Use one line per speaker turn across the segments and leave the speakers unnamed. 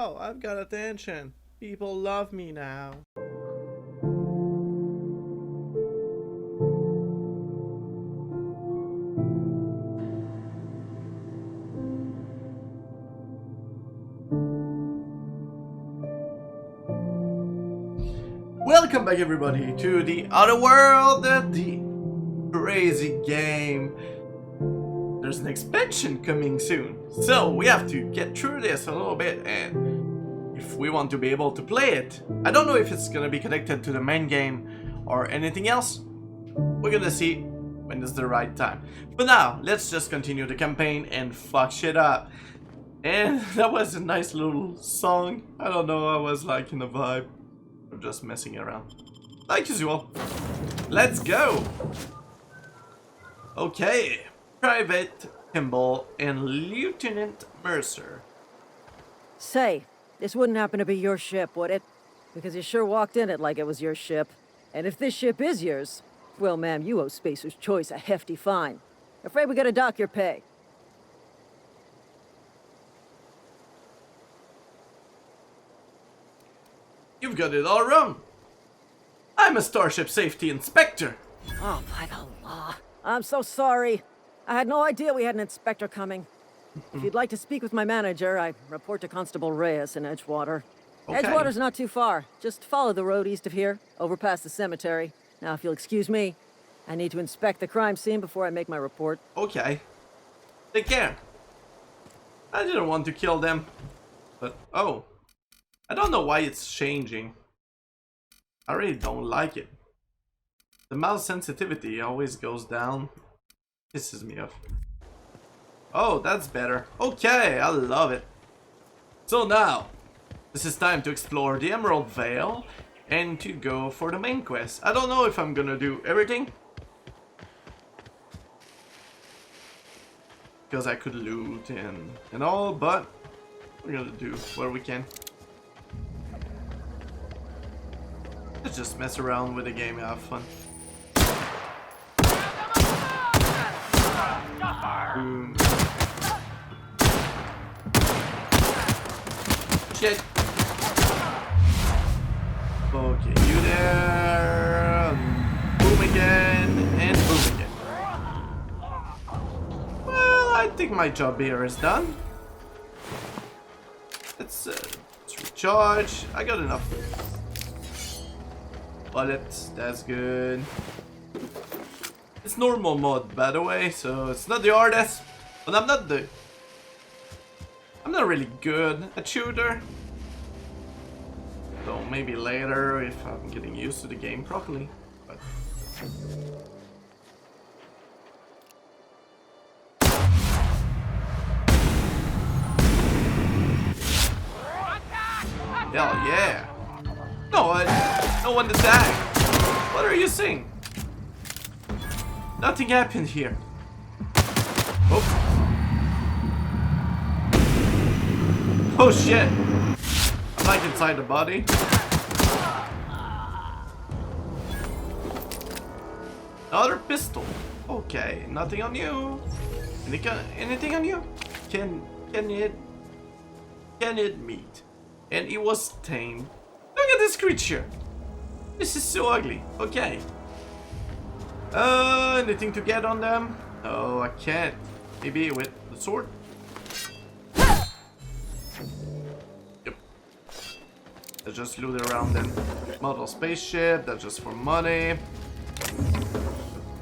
Wow, I've got attention. People love me now. Welcome back everybody to the other world, the crazy game. There's an expansion coming soon, so we have to get through this a little bit, and if we want to be able to play it, I don't know if it's gonna be connected to the main game or anything else. We're gonna see when it's the right time. But now, let's just continue the campaign and fuck shit up. And that was a nice little song. I don't know, I was like in a vibe. I'm just messing around. Like usual. Let's go! Okay. Private Kimball and Lieutenant Mercer.
Say, this wouldn't happen to be your ship, would it? Because you sure walked in it like it was your ship. And if this ship is yours, well, ma'am, you owe Spacer's Choice a hefty fine. Afraid we gotta dock your pay.
You've got it all wrong. I'm a Starship Safety Inspector.
Oh, by the law. I'm so sorry. I had no idea we had an inspector coming. If you'd like to speak with my manager, I report to Constable Reyes in Edgewater.
Okay.
Edgewater's not too far. Just follow the road east of here, over past the cemetery. Now, if you'll excuse me, I need to inspect the crime scene before I make my report.
Okay. Take care. I didn't want to kill them. But, oh. I don't know why it's changing. I really don't like it. The mouse sensitivity always goes down. Pisses me off. Oh, that's better. Okay, I love it. So now, this is time to explore the Emerald Vale and to go for the main quest. I don't know if I'm gonna do everything, because I could loot and all, but we're gonna do what we can. Let's just mess around with the game and have fun. Boom. Shit. Okay, you there. Boom again and boom again. Well, I think my job here is done. Let's recharge. I got enough bullets. That's good. It's normal mode, by the way, so it's not the hardest, but I'm not really good at shooter. So maybe later if I'm getting used to the game properly. But hell yeah! No one attacked. What are you saying? Nothing happened here. Oh. Oh shit. I'm like inside the body. Another pistol. Okay, nothing on you. Anything on you? Can it meet? And it was tamed. Look at this creature. This is so ugly. Okay. Anything to get on them? Oh, I can't. Maybe with the sword? Yep. Let's just loot around then. Model spaceship, that's just for money.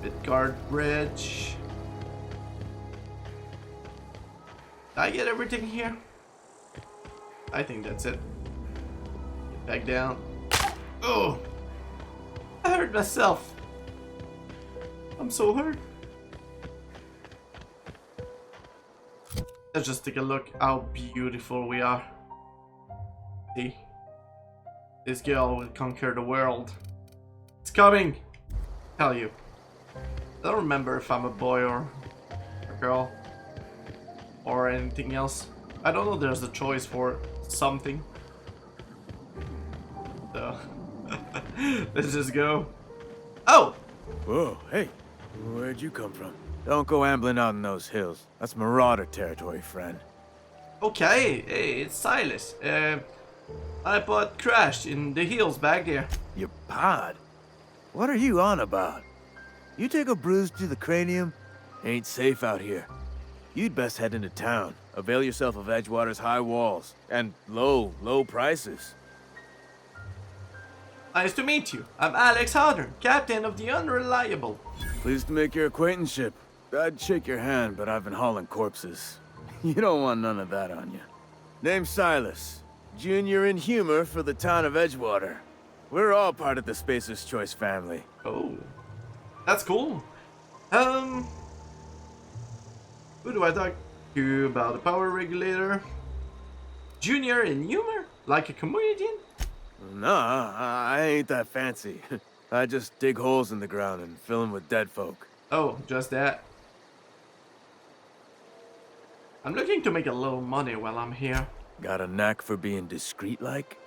Bitguard bridge. Did I get everything here? I think that's it. Get back down. Oh! I hurt myself. I'm so hurt. Let's just take a look how beautiful we are. See? This girl will conquer the world. It's coming! Tell you. I don't remember if I'm a boy or a girl. Or anything else. I don't know, there's a choice for something. So, let's just go. Oh!
Whoa, hey. Where'd you come from? Don't go ambling out in those hills. That's marauder territory, friend.
Okay, hey, it's Silas. I bought crashed in the hills back there.
Your pod? What are you on about? You take a bruise to the cranium? Ain't safe out here. You'd best head into town. Avail yourself of Edgewater's high walls. And low prices.
Nice to meet you. I'm Alex Hodder, captain of the Unreliable.
Pleased to make your acquaintanceship. I'd shake your hand, but I've been hauling corpses. You don't want none of that on you. Name's Silas. Junior in humor for the town of Edgewater. We're all part of the Spacer's Choice family.
Oh, that's cool. Who do I talk to about the power regulator? Junior in humor? Like a comedian?
Nah, I ain't that fancy. I just dig holes in the ground and fill them with dead folk.
Oh, just that. I'm looking to make a little money while I'm here.
Got a knack for being discreet-like?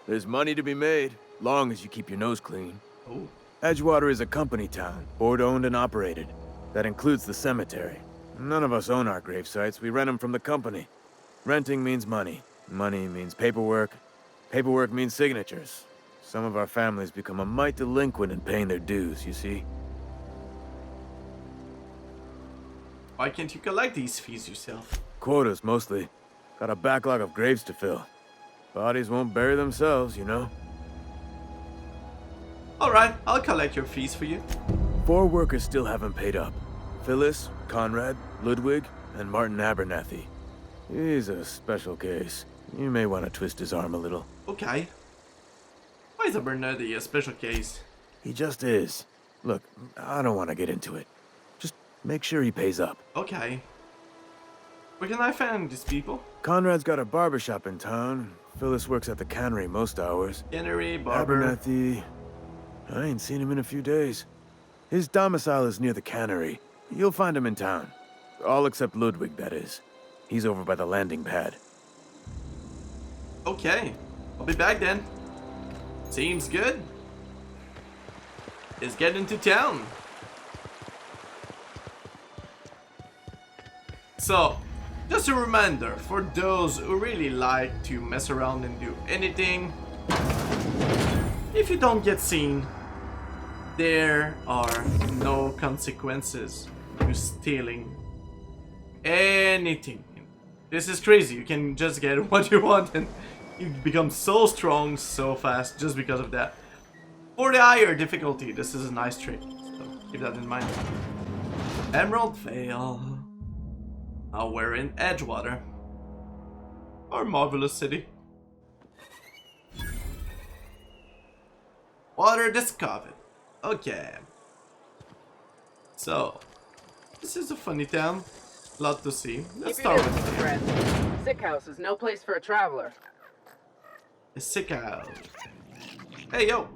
There's money to be made, long as you keep your nose clean.
Oh.
Edgewater is a company town, board-owned and operated. That includes the cemetery. None of us own our gravesites, we rent them from the company. Renting means money. Money means paperwork. Paperwork means signatures. Some of our families become a mite delinquent in paying their dues, you see?
Why can't you collect these fees yourself?
Quotas, mostly. Got a backlog of graves to fill. Bodies won't bury themselves, you know?
Alright, I'll collect your fees for you.
4 workers still haven't paid up. Phyllis, Conrad, Ludwig, and Martin Abernathy. He's a special case. You may want to twist his arm a little.
Okay. Why is Abernathy a special case?
He just is. Look, I don't want to get into it. Just make sure he pays up.
Okay. Where can I find these people?
Conrad's got a barbershop in town. Phyllis works at the cannery most hours.
Cannery, barber.
Abernathy... I ain't seen him in a few days. His domicile is near the cannery. You'll find him in town. All except Ludwig, that is. He's over by the landing pad.
Okay. I'll be back then. Seems good. Let's get into town. So, just a reminder for those who really like to mess around and do anything. If you don't get seen, there are no consequences to stealing anything. This is crazy. You can just get what you want and you become so strong so fast just because of that. For the higher difficulty, this is a nice trick. So keep that in mind. Emerald Vale. Now we're in Edgewater. Our marvelous city. Water discovered. Okay. So, this is a funny town. Lot to see. Let's start with here.
Sick house is no place for a traveler.
A sick house. Hey, yo.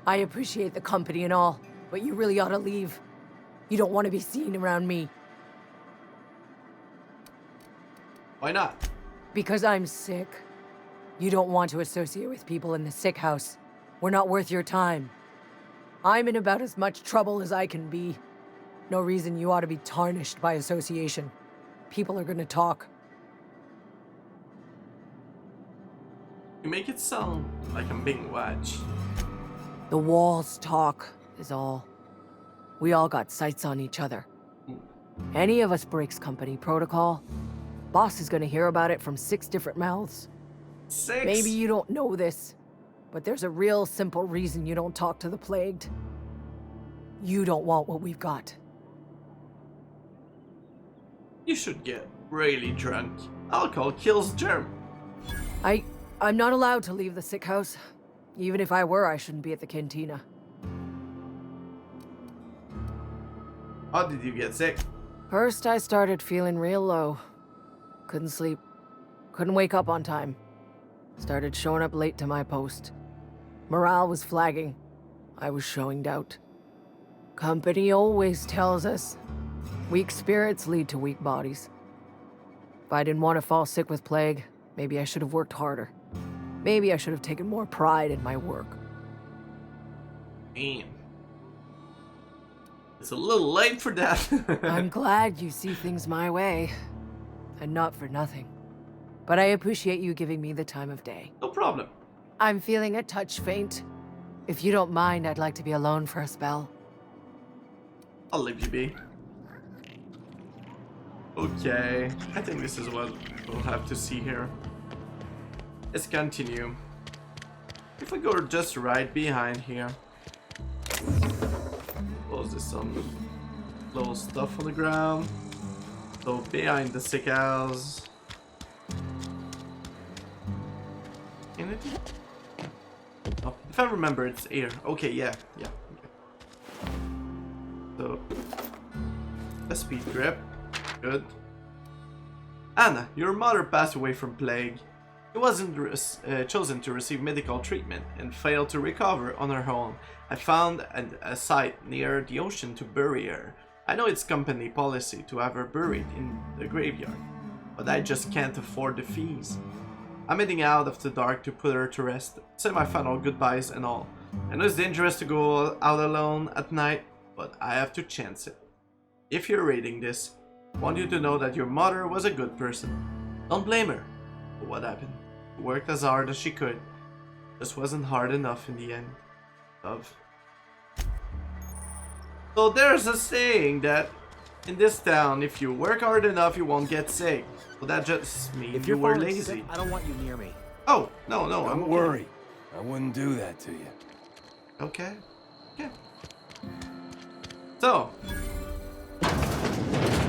I appreciate the company and all, but you really ought to leave. You don't want to be seen around me.
Why not?
Because I'm sick. You don't want to associate with people in the sick house. We're not worth your time. I'm in about as much trouble as I can be. No reason you ought to be tarnished by association. People are gonna talk.
You make it sound like I'm being watched.
The walls talk, is all. We all got sights on each other. Any of us breaks company protocol, boss is gonna hear about it from 6 different mouths.
6?
Maybe you don't know this, but there's a real simple reason you don't talk to the plagued. You don't want what we've got.
You should get really drunk. Alcohol kills germ.
I'm not allowed to leave the sick house. Even if I were, I shouldn't be at the cantina.
How did you get sick?
First, I started feeling real low. Couldn't sleep. Couldn't wake up on time. Started showing up late to my post. Morale was flagging. I was showing doubt. Company always tells us, weak spirits lead to weak bodies. If I didn't want to fall sick with plague, maybe I should have worked harder. Maybe I should have taken more pride in my work.
Man. It's a little late for that.
I'm glad you see things my way. And not for nothing. But I appreciate you giving me the time of day.
No problem.
I'm feeling a touch faint. If you don't mind, I'd like to be alone for a spell.
I'll leave you be. Okay, I think this is what we'll have to see here. Let's continue. If we go just right behind here. Close this some little stuff on the ground. So behind the sick house. Anything? Oh, if I remember, it's air. Okay, yeah. Okay. So, a speed grip. Good. Anna, your mother passed away from plague. She wasn't chosen to receive medical treatment and failed to recover on her own. I found a site near the ocean to bury her. I know it's company policy to have her buried in the graveyard, but I just can't afford the fees. I'm heading out of the dark to put her to rest, say my final goodbyes and all. I know it's dangerous to go out alone at night, but I have to chance it. If you're reading this, I want you to know that your mother was a good person. Don't blame her for what happened. She worked as hard as she could. Just wasn't hard enough in the end. Love. So there's a saying that in this town, if you work hard enough, you won't get sick. So that just means
If
you
you're
were
falling
lazy.
sick, I don't want you near me.
Oh, no, I'm
Don't
okay.
worry. I wouldn't do that to you.
Okay. Okay. So,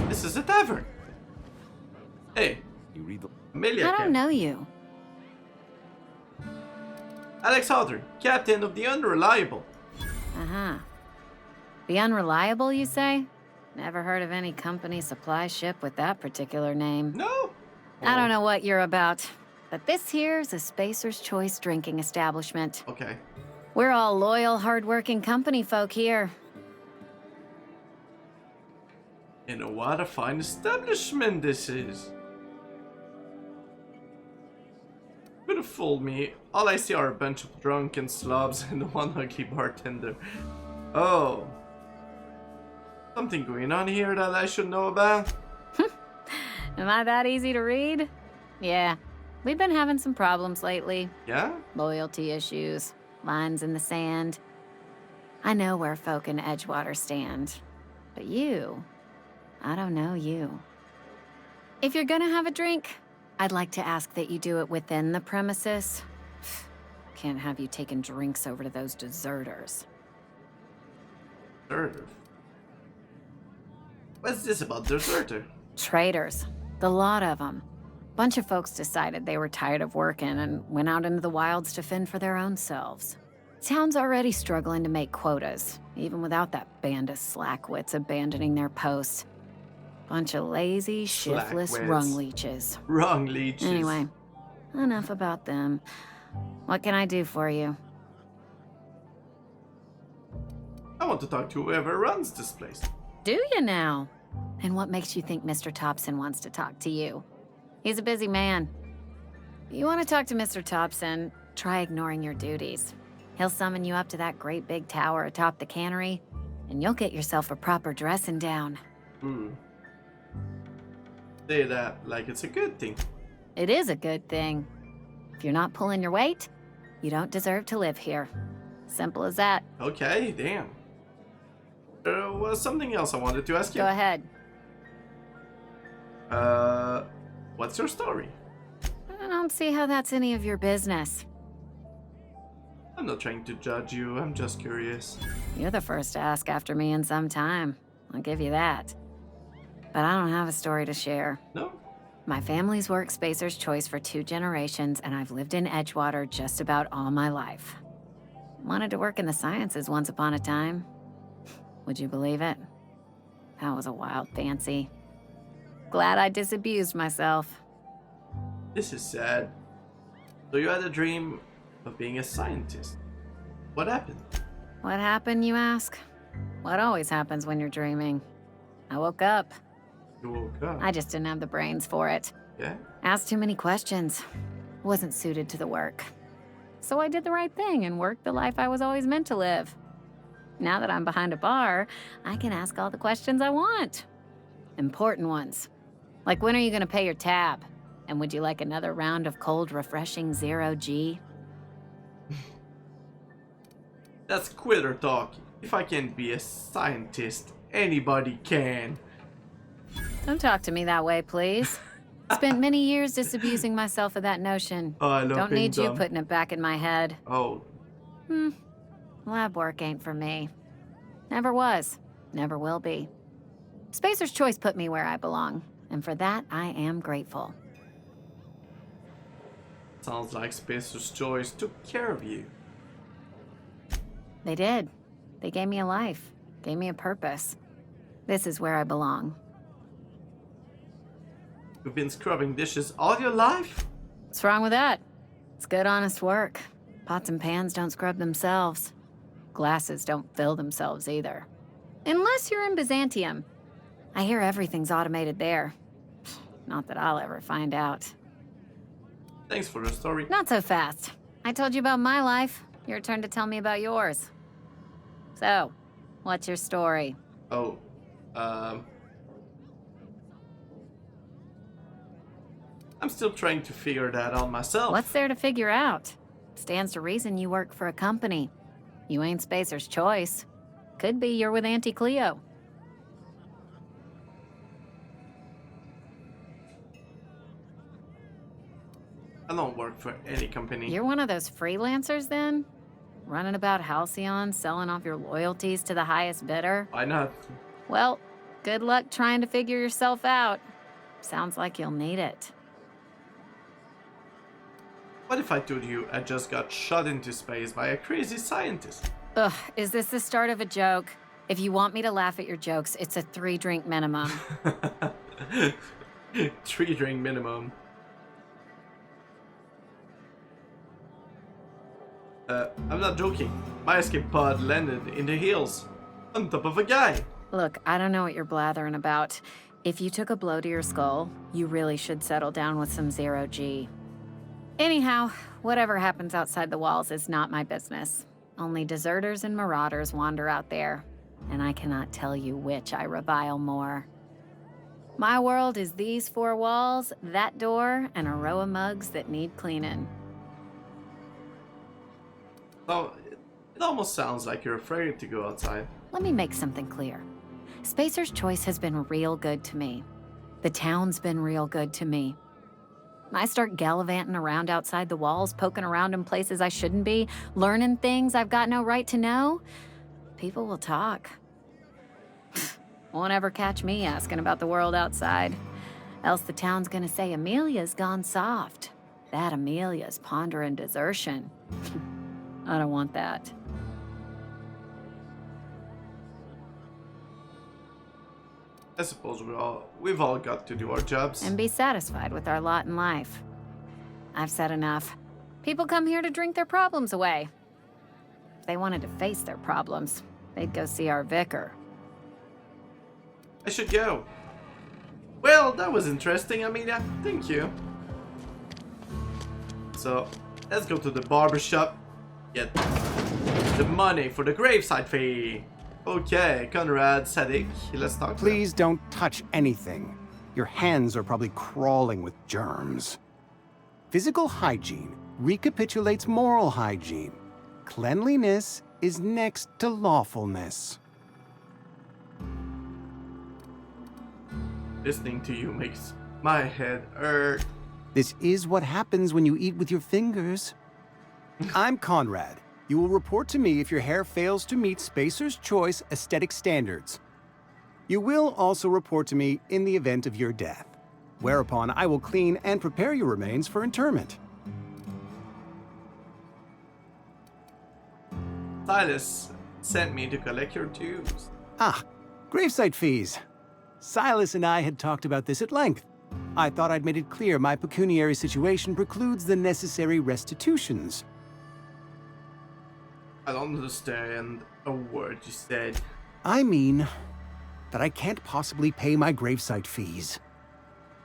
this is a tavern. Hey,
You read the...
Amelia.
I don't
Kemp.
know you.
Alex Hodder, captain of the Unreliable.
Uh-huh. The Unreliable, you say? Never heard of any company supply ship with that particular name.
No.
I don't know what you're about, but this here's a Spacer's Choice drinking establishment.
Okay.
We're all loyal, hardworking company folk here.
You know what a fine establishment this is. Could have fooled me. All I see are a bunch of drunken slobs and one ugly bartender. Oh. Something going on here that I should know about?
Am I that easy to read? Yeah. We've been having some problems lately.
Yeah?
Loyalty issues, lines in the sand. I know where folk in Edgewater stand. But you, I don't know you. If you're gonna have a drink, I'd like to ask that you do it within the premises. Can't have you taking drinks over to those deserters.
Deserter. What's this about deserter?
Traitors. The lot of them. Bunch of folks decided they were tired of working and went out into the wilds to fend for their own selves. Town's already struggling to make quotas, even without that band of slackwits abandoning their posts. Bunch of lazy, shiftless
Slackwits.
rung leeches.
Wrong leeches.
Anyway, enough about them. What can I do for you?
I want to talk to whoever runs this place.
Do you now? And what makes you think Mr. Thompson wants to talk to you? He's a busy man. You want to talk to Mr. Thompson, try ignoring your duties. He'll summon you up to that great big tower atop the cannery, and you'll get yourself a proper dressing down.
Say that like it's a good thing.
It is a good thing. If you're not pulling your weight, you don't deserve to live here. Simple as that.
Okay, damn. There was something else I wanted to ask you.
Go ahead.
What's your story?
I don't see how that's any of your business.
I'm not trying to judge you, I'm just curious.
You're the first to ask after me in some time. I'll give you that. But I don't have a story to share.
No?
My family's worked Spacer's Choice for 2 generations, and I've lived in Edgewater just about all my life. Wanted to work in the sciences once upon a time. Would you believe it? That was a wild fancy. Glad I disabused myself.
This is sad. So you had a dream of being a scientist. What happened?
What happened, you ask? What always happens when you're dreaming? I woke up.
You woke up.
I just didn't have the brains for it.
Yeah?
Asked too many questions. Wasn't suited to the work. So I did the right thing and worked the life I was always meant to live. Now that I'm behind a bar, I can ask all the questions I want. Important ones. Like, when are you gonna pay your tab? And would you like another round of cold, refreshing 0G?
That's quitter talk. If I can be a scientist, anybody can.
Don't talk to me that way, please. Spent many years disabusing myself of that notion.
Oh, I love
Don't
being
need you
dumb.
putting it back in my head.
Oh,
Lab work ain't for me. Never was. Never will be. Spacer's Choice put me where I belong, and for that, I am grateful.
sounds like Spacer's Choice took care of you.
They did. They gave me a life, gave me a purpose. This is where I belong.
You've been scrubbing dishes all your life?
What's wrong with that? It's good, honest work. Pots and pans don't scrub themselves. Glasses don't fill themselves either. Unless you're in Byzantium. I hear everything's automated there. Not that I'll ever find out.
Thanks for the story.
Not so fast. I told you about my life. Your turn to tell me about yours. So, what's your story?
Oh, I'm still trying to figure that out myself.
What's there to figure out? Stands to reason you work for a company. You ain't Spacer's Choice. Could be you're with Auntie Cleo.
I don't work for any company.
You're one of those freelancers then? Running about Halcyon, selling off your loyalties to the highest bidder?
Why not?
Well, good luck trying to figure yourself out. Sounds like you'll need it.
What if I told you I just got shot into space by a crazy scientist?
Ugh, is this the start of a joke? If you want me to laugh at your jokes, it's a 3-drink minimum.
3-drink minimum. I'm not joking. My escape pod landed in the hills, on top of a guy.
Look, I don't know what you're blathering about. If you took a blow to your skull, you really should settle down with some 0G. Anyhow, whatever happens outside the walls is not my business. Only deserters and marauders wander out there, and I cannot tell you which I revile more. My world is these 4 walls, that door, and a row of mugs that need cleaning.
So, it almost sounds like you're afraid to go outside.
Let me make something clear. Spacer's Choice has been real good to me. The town's been real good to me. I start gallivanting around outside the walls, poking around in places I shouldn't be, learning things I've got no right to know. People will talk. Won't ever catch me asking about the world outside. Else the town's gonna say Amelia's gone soft. That Amelia's pondering desertion. I don't want that.
I suppose we've all got to do our jobs.
And be satisfied with our lot in life. I've said enough. People come here to drink their problems away. If they wanted to face their problems, they'd go see our vicar.
I should go. Well, that was interesting, Amelia. Thank you. So, let's go to the barbershop. Get the money for the gravesite fee. Okay, Conrad, Sadik, let's talk.
Please don't touch anything. Your hands are probably crawling with germs. Physical hygiene recapitulates moral hygiene. Cleanliness is next to lawfulness.
Listening to you makes my head hurt.
This is what happens when you eat with your fingers. I'm Conrad. You will report to me if your hair fails to meet Spacer's Choice aesthetic standards. You will also report to me in the event of your death, whereupon I will clean and prepare your remains for interment.
Silas sent me to collect your dues.
Ah, gravesite fees. Silas and I had talked about this at length. I thought I'd made it clear my pecuniary situation precludes the necessary restitutions.
I don't understand a word you said.
I mean that I can't possibly pay my gravesite fees.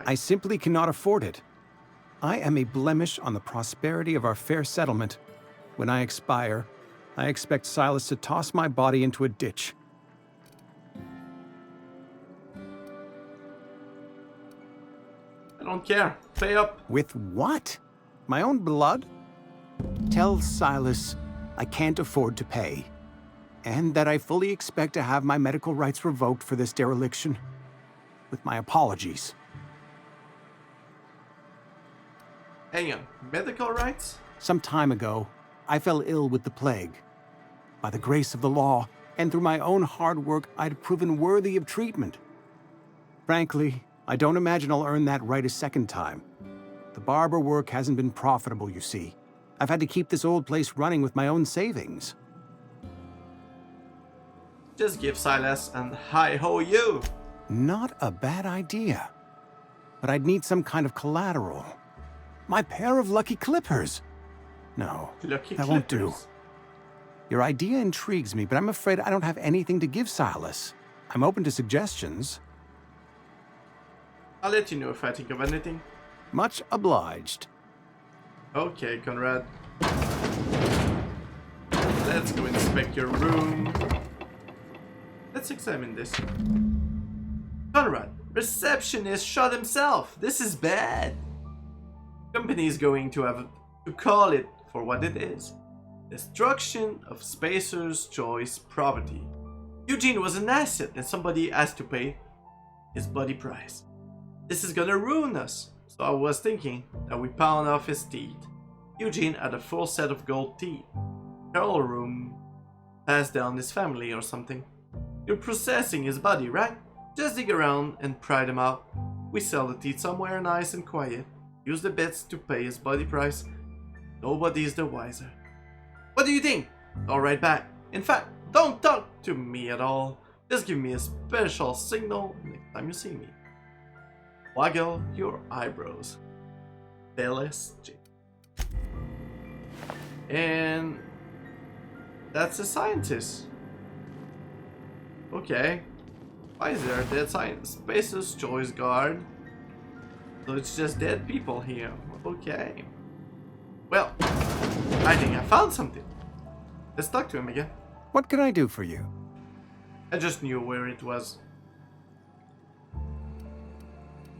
I simply cannot afford it. I am a blemish on the prosperity of our fair settlement. When I expire, I expect Silas to toss my body into a ditch.
I don't care. Pay up.
With what? My own blood? Tell Silas I can't afford to pay, and that I fully expect to have my medical rights revoked for this dereliction. With my apologies.
Hang on. Medical rights?
Some time ago, I fell ill with the plague. By the grace of the law, and through my own hard work, I'd proven worthy of treatment. Frankly, I don't imagine I'll earn that right a second time. The barber work hasn't been profitable, you see. I've had to keep this old place running with my own savings.
Just give Silas and hi-ho you.
Not a bad idea. But I'd need some kind of collateral. My pair of lucky clippers. No,
Lucky
that won't do.
clippers.
Your idea intrigues me, but I'm afraid I don't have anything to give Silas. I'm open to suggestions.
I'll let you know if I think of anything.
Much obliged.
Okay, Conrad. Let's go inspect your room. Let's examine this. Conrad, receptionist shot himself. This is bad. Company is going to have to call it for what it is. Destruction of SPACER'S choice property. Eugene was an asset and somebody has to pay his body price. This is gonna ruin us. So I was thinking that we pound off his teeth. Eugene had a full set of gold teeth. Carol room passed down his family or something. You're processing his body, right? Just dig around and pry them out. We sell the teeth somewhere nice and quiet. Use the bits to pay his body price. Nobody's the wiser. What do you think? I'll write back. In fact, don't talk to me at all. Just give me a special signal next time you see me. Waggle your eyebrows. LSG. And that's a scientist. Okay. Why is there a dead scientist? SPACER'S choice guard. So it's just dead people here. Okay. Well, I think I found something. Let's talk to him again.
What can I do for you?
I just knew where it was.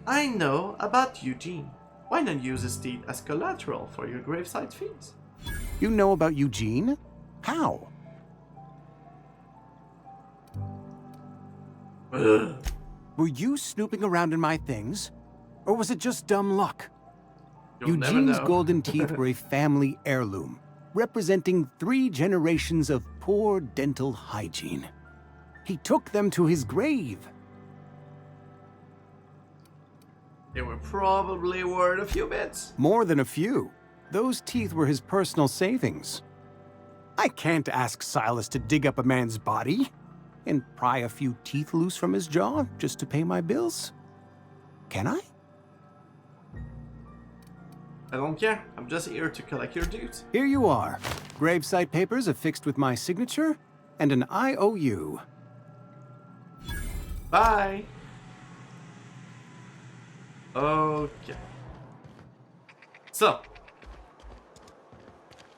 I know about Eugene. Why not use his teeth as collateral for your gravesite fees?
You know about Eugene? How?
Ugh.
Were you snooping around in my things? Or was it just dumb luck?
You'll never
Eugene's
know.
golden teeth were a family heirloom, representing 3 generations of poor dental hygiene. He took them to his grave.
They were probably worth a few bits.
More than a few. Those teeth were his personal savings. I can't ask Silas to dig up a man's body and pry a few teeth loose from his jaw just to pay my bills. Can I?
I don't care. I'm just here to collect your dues.
Here you are. Gravesite papers affixed with my signature and an IOU.
Bye. Okay. So,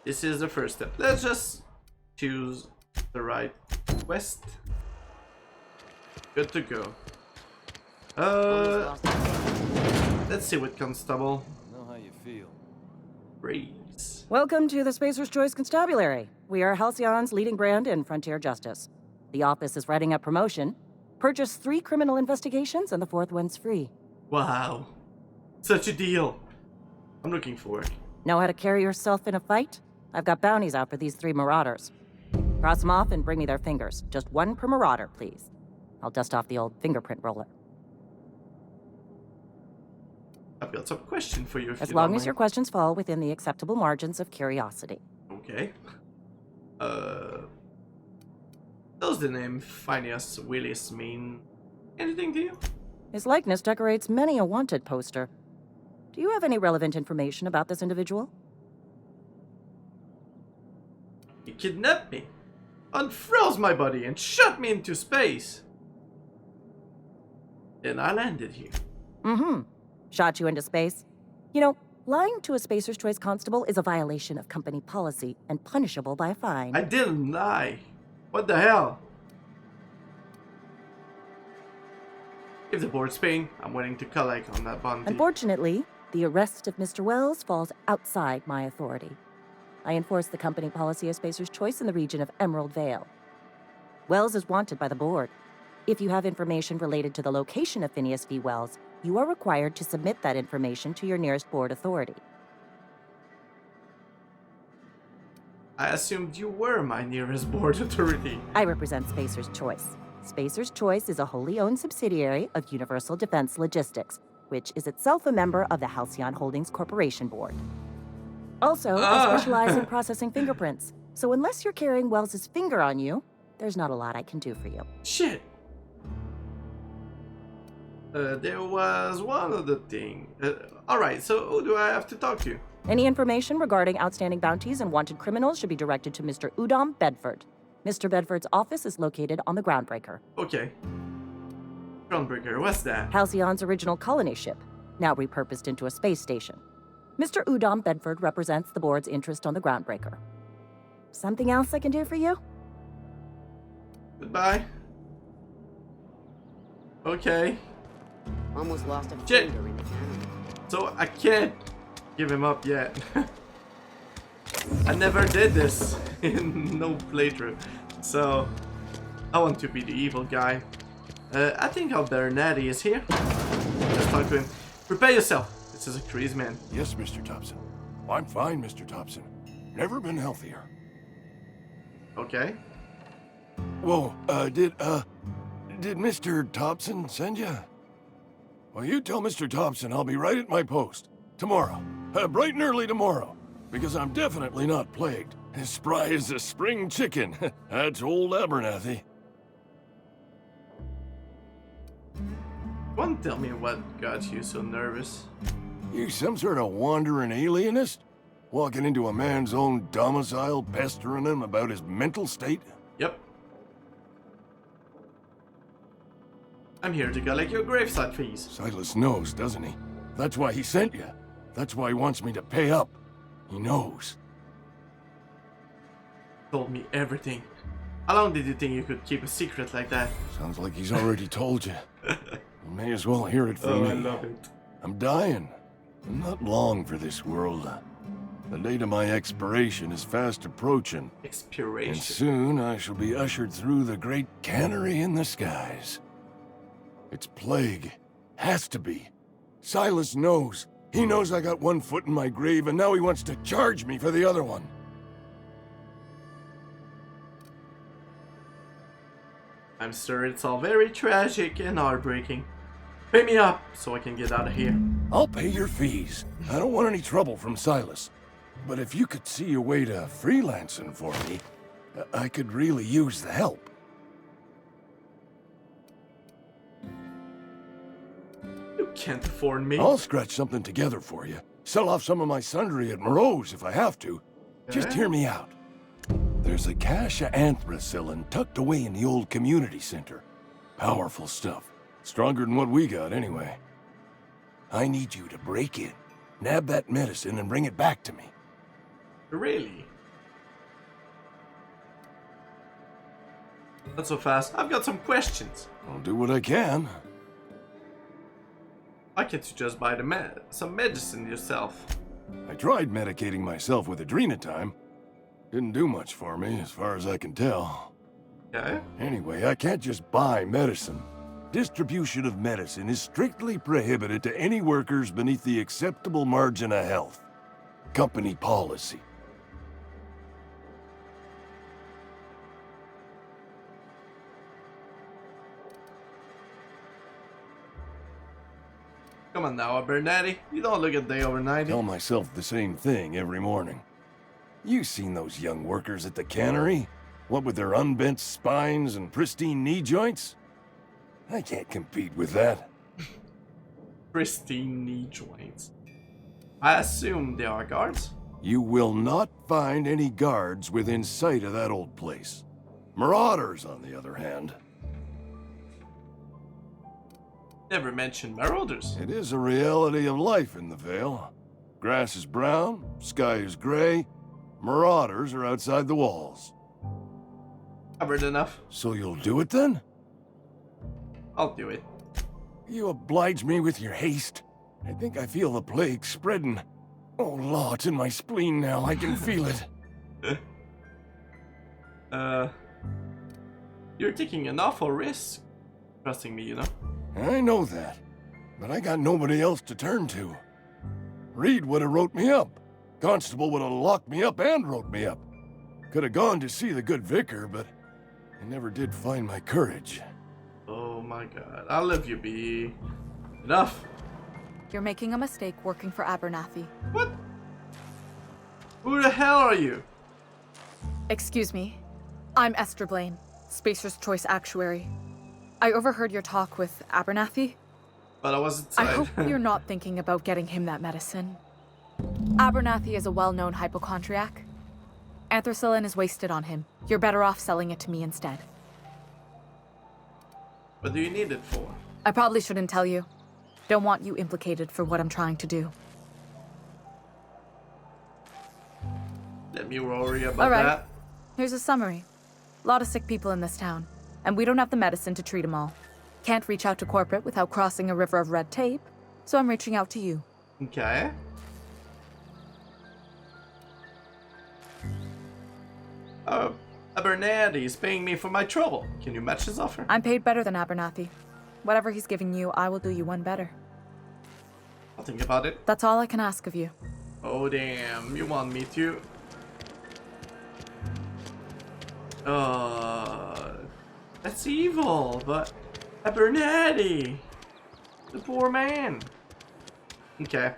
this is the first step. Let's just choose the right quest. Good to go. Let's see what constable.
I know how you feel.
Breeze.
Welcome to the SPACER'S Choice Constabulary. We are Halcyon's leading brand in frontier justice. The office is writing up promotion. Purchase 3 criminal investigations and the 4th one's free.
Wow. Such a deal. I'm looking for it.
Know how to carry yourself in a fight? I've got bounties out for these 3 marauders. Cross them off and bring me their fingers. Just 1 per marauder, please. I'll dust off the old fingerprint roller.
I've got some question for you if
As
you
long
don't
as your
mind.
questions fall within the acceptable margins of curiosity.
Okay. Does the name Phineas Willis mean anything to you?
His likeness decorates many a wanted poster. Do you have any relevant information about this individual?
He kidnapped me, unfroze my body, and shot me into space. Then I landed here.
Mm-hmm. Shot you into space. You know, Lying to a Spacer's Choice constable is a violation of company policy and punishable by a fine.
I didn't lie. What the hell? If the board's paying, I'm willing to collect on that bounty.
Unfortunately, the arrest of Mr. Wells falls outside my authority. I enforce the company policy of Spacer's Choice in the region of Emerald Vale. Wells is wanted by the board. If you have information related to the location of Phineas V. Wells, you are required to submit that information to your nearest board authority.
I assumed you were my nearest board authority.
I represent Spacer's Choice. Spacer's Choice is a wholly owned subsidiary of Universal Defense Logistics, which is itself a member of the Halcyon Holdings Corporation Board. Also, I specialize in processing fingerprints, so unless you're carrying Wells's finger on you, there's not a lot I can do for you.
Shit. There was one other thing. Alright, so who do I have to talk to?
Any information regarding outstanding bounties and wanted criminals should be directed to Mr. Udom Bedford. Mr. Bedford's office is located on the Groundbreaker.
Okay. Groundbreaker, what's that?
Halcyon's original colony ship, now repurposed into a space station. Mr. Udom Bedford represents the board's interest on the Groundbreaker. Something else I can do for you?
Goodbye. Okay.
Almost lost a
Shit.
finger in the cannon.
So I can't give him up yet. I never did this in no playthrough. So I want to be the evil guy. I think our Bernardi is here. Let's talk to him. Prepare yourself. This is a crazy man.
Yes, Mr. Thompson. I'm fine, Mr. Thompson. Never been healthier.
Okay.
Whoa, did Mr. Thompson send you? Well, you tell Mr. Thompson I'll be right at my post. Tomorrow. Bright and early tomorrow. Because I'm definitely not plagued. As spry as a spring chicken. That's old Abernathy.
Won't tell me what got you so nervous.
You some sort of wandering alienist? Walking into a man's own domicile, pestering him about his mental state?
Yep. I'm here to collect your gravesite fees.
Silas knows, doesn't he? That's why he sent you. That's why he wants me to pay up. He knows.
Told me everything. How long did you think you could keep a secret like that?
Sounds like he's already told you. You may as well hear it from
Oh,
me.
I love it.
I'm dying. I'm not long for this world. The date of my expiration is fast approaching. And
Expiration.
soon I shall be ushered through the great cannery in the skies. It's plague. Has to be. Silas knows. He knows I got one foot in my grave, and now he wants to charge me for the other one.
I'm sure it's all very tragic and heartbreaking. Pay me up so I can get out of here.
I'll pay your fees. I don't want any trouble from Silas. But if you could see a way to freelancing for me, I could really use the help.
You can't afford me.
I'll scratch something together for you. Sell off some of my sundry at Moreau's if I have to. Just hear me out. There's a cache of anthracillin tucked away in the old community center. Powerful stuff. Stronger than what we got, anyway. I need you to break in, nab that medicine, and bring it back to me.
Really? Not so fast. I've got some questions.
I'll do what I can.
Why can't you just buy some medicine yourself?
I tried medicating myself with adrenatime. Didn't do much for me, as far as I can tell.
Okay.
Anyway, I can't just buy medicine. Distribution of medicine is strictly prohibited to any workers beneath the acceptable margin of health. Company policy.
Come on now, Bernardi. You don't look a day over 90.
Tell myself the same thing every morning. You seen those young workers at the cannery? What with their unbent spines and pristine knee joints? I can't compete with that.
Pristine knee joints. I assume they are guards?
You will not find any guards within sight of that old place. Marauders, on the other hand.
Never mentioned marauders.
It is a reality of life in the Vale. Grass is brown, sky is gray, marauders are outside the walls.
Covered enough.
So you'll do it then?
I'll do it.
You oblige me with your haste. I think I feel the plague spreading. Oh, law, it's in my spleen now. I can feel it.
You're taking an awful risk. Trusting me, you know?
I know that, but I got nobody else to turn to. Reed would have wrote me up. Constable would have locked me up and wrote me up. Could have gone to see the good vicar, but I never did find my courage.
Oh my god. I'll let you be. Enough.
You're making a mistake working for Abernathy.
What? Who the hell are you?
Excuse me. I'm Esther Blaine, Spacer's Choice Actuary. I overheard your talk with Abernathy.
But I was inside.
I hope you're not thinking about getting him that medicine. Abernathy is a well-known hypochondriac. Anthracillin is wasted on him. You're better off selling it to me instead.
What do you need it for?
I probably shouldn't tell you. Don't want you implicated for what I'm trying to do.
Let me worry about
All right.
that.
Here's a summary. A lot of sick people in this town, and we don't have the medicine to treat them all. Can't reach out to corporate without crossing a river of red tape, so I'm reaching out to you.
Okay. Abernathy is paying me for my trouble. Can you match his offer?
I'm paid better than Abernathy. Whatever he's giving you, I will do you one better.
I'll think about it.
That's all I can ask of you.
Oh damn, you want me to? That's evil, but Abernathy, the poor man. Okay,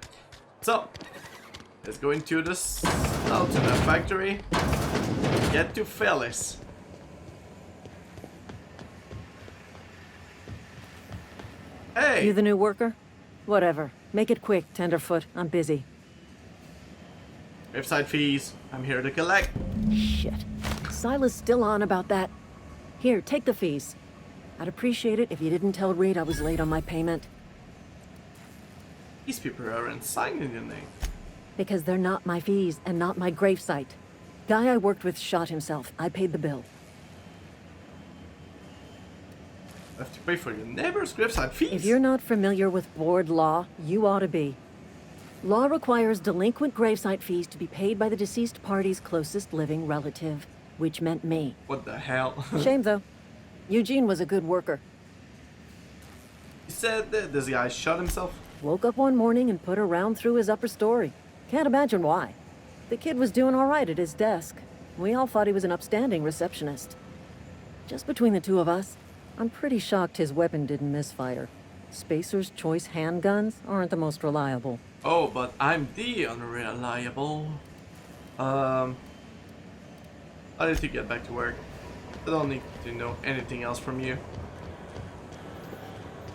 so let's go into the Sultana factory. Get to Phyllis. Hey!
You the new worker? Whatever. Make it quick, Tenderfoot. I'm busy.
Gravesite fees. I'm here to collect.
Shit. Silas still on about that. Here, take the fees. I'd appreciate it if you didn't tell Reed I was late on my payment.
These people aren't signing your name.
Because they're not my fees and not my gravesite. Guy I worked with shot himself. I paid the bill.
I have to pay for your neighbor's gravesite fees.
If you're not familiar with board law, you ought to be. Law requires delinquent gravesite fees to be paid by the deceased party's closest living relative, which meant me.
What the hell?
Shame, though. Eugene was a good worker.
You said that this guy shot himself?
Woke up one morning and put a round through his upper story. Can't imagine why. The kid was doing all right at his desk. We all thought he was an upstanding receptionist. Just between the two of us, I'm pretty shocked his weapon didn't misfire. Spacer's Choice handguns aren't the most reliable.
Oh, but I'm the unreliable. I need to get back to work. I don't need to know anything else from you.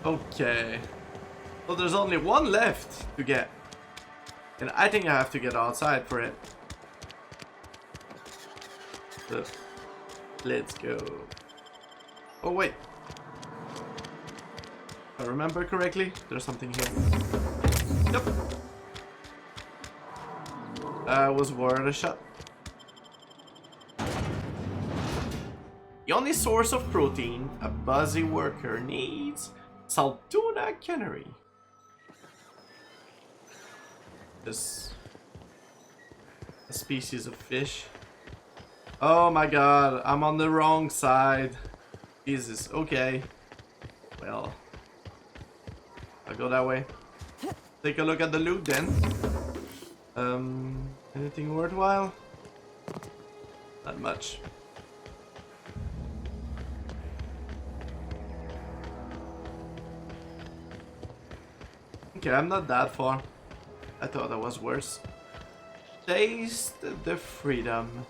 Okay. So there's only one left to get. And I think I have to get outside for it. So, let's go. Oh wait. If I remember correctly, there's something here. Yep. Was worth a shot. The only source of protein a busy worker needs, Saltuna Cannery. This a species of fish. Oh my god, I'm on the wrong side. Jesus, okay. Well, I'll go that way. Take a look at the loot then. Anything worthwhile? Not much. Okay, I'm not that far. I thought I was worse. Taste the freedom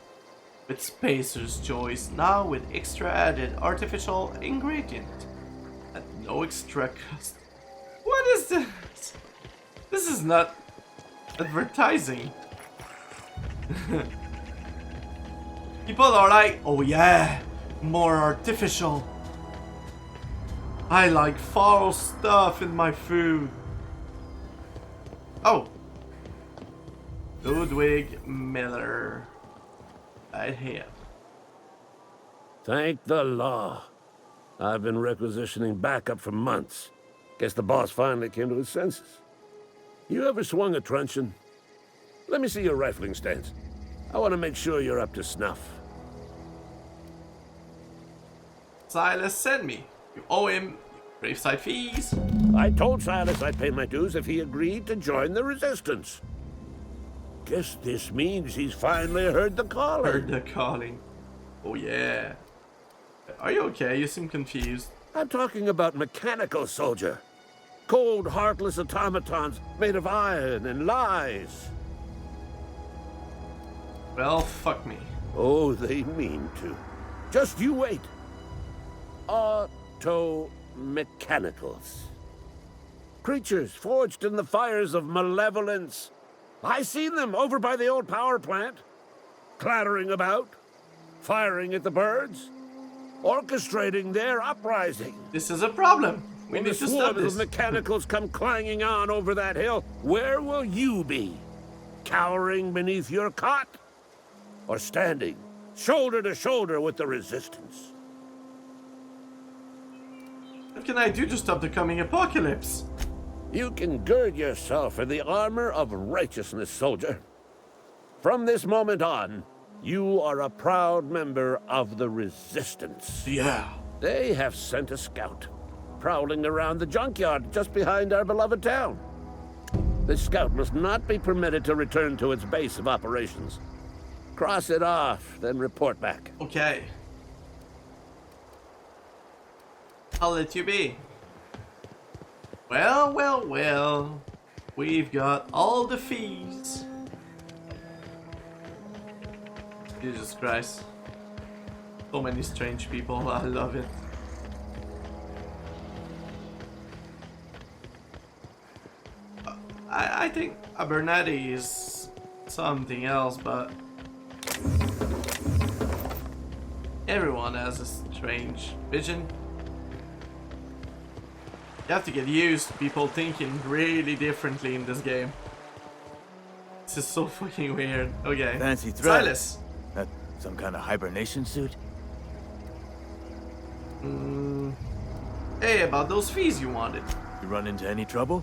with Spacer's Choice, now with extra added artificial ingredient at no extra cost. What is this? This is not advertising. People are like, oh yeah, more artificial. I like foul stuff in my food. Oh. Ludwig Miller. Right here.
Thank the law. I've been requisitioning backup for months. Guess the boss finally came to his senses. You ever swung a truncheon? Let me see your rifling stance. I want to make sure you're up to snuff.
Silas sent me. You owe him gravesite fees.
I told Silas I'd pay my dues if he agreed to join the resistance. Guess this means he's finally heard the calling.
Heard the calling. Oh yeah. Are you okay? You seem confused.
I'm talking about mechanical soldier. Cold, heartless automatons made of iron and lies.
Well, fuck me.
Oh, they mean to. Just you wait. Auto-mechanicals. Creatures forged in the fires of malevolence. I seen them over by the old power plant. Clattering about. Firing at the birds. Orchestrating their uprising.
This is a problem. We
When
need
the
to stop
swarm
this.
of mechanicals come clanging on over that hill, where will you be? Cowering beneath your cot? Or standing, shoulder to shoulder with the resistance?
What can I do to stop the coming apocalypse?
You can gird yourself in the armor of righteousness, soldier. From this moment on, you are a proud member of the resistance.
Yeah.
They have sent a scout, prowling around the junkyard just behind our beloved town. This scout must not be permitted to return to its base of operations. Cross it off, then report back.
Okay. I'll let you be. Well, well, well. We've got all the fees. Jesus Christ. So many strange people. I love it. I think Abernathy is something else, but everyone has a strange vision. You have to get used to people thinking really differently in this game. This is so fucking weird. Okay.
Fancy thread.
Silas.
That some kind of hibernation suit?
Hey, about those fees you wanted.
You run into any trouble?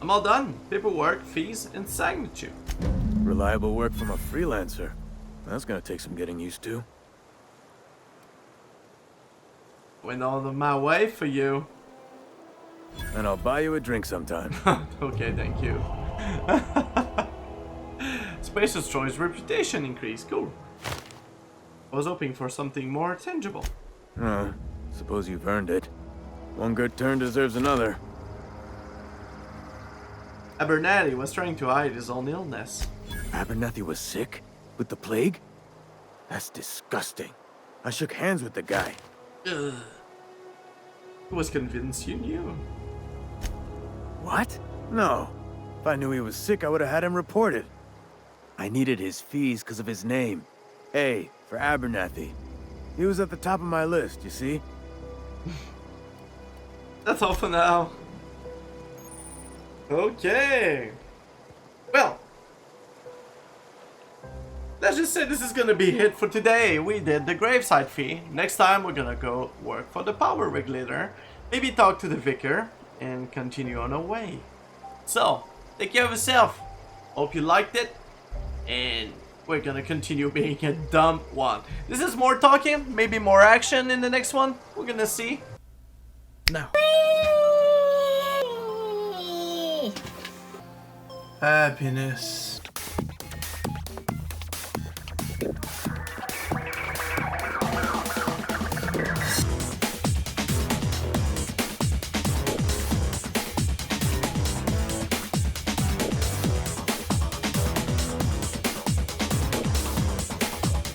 I'm all done. Paperwork, fees, and signature.
Reliable work from a freelancer. That's gonna take some getting used to.
Went all of my way for you.
And I'll buy you a drink sometime.
Okay, thank you. SPACER'S choice reputation increase. Cool. I was hoping for something more tangible.
Suppose you've earned it. One good turn deserves another.
Abernathy was trying to hide his own illness.
Abernathy was sick? With the plague? That's disgusting. I shook hands with the guy.
Ugh. I was convinced you knew.
What? No. If I knew he was sick, I would have had him reported. I needed his fees because of his name. A for Abernathy. He was at the top of my list, you see?
That's all for now. Okay. Well, let's just say this is gonna be it for today. We did the gravesite fee. Next time we're gonna go work for the power regulator. Maybe talk to the vicar and continue on our way. So, take care of yourself. Hope you liked it. And we're gonna continue being a dumb one. This is more talking, maybe more action in the next one. We're gonna see.
No.
Happiness.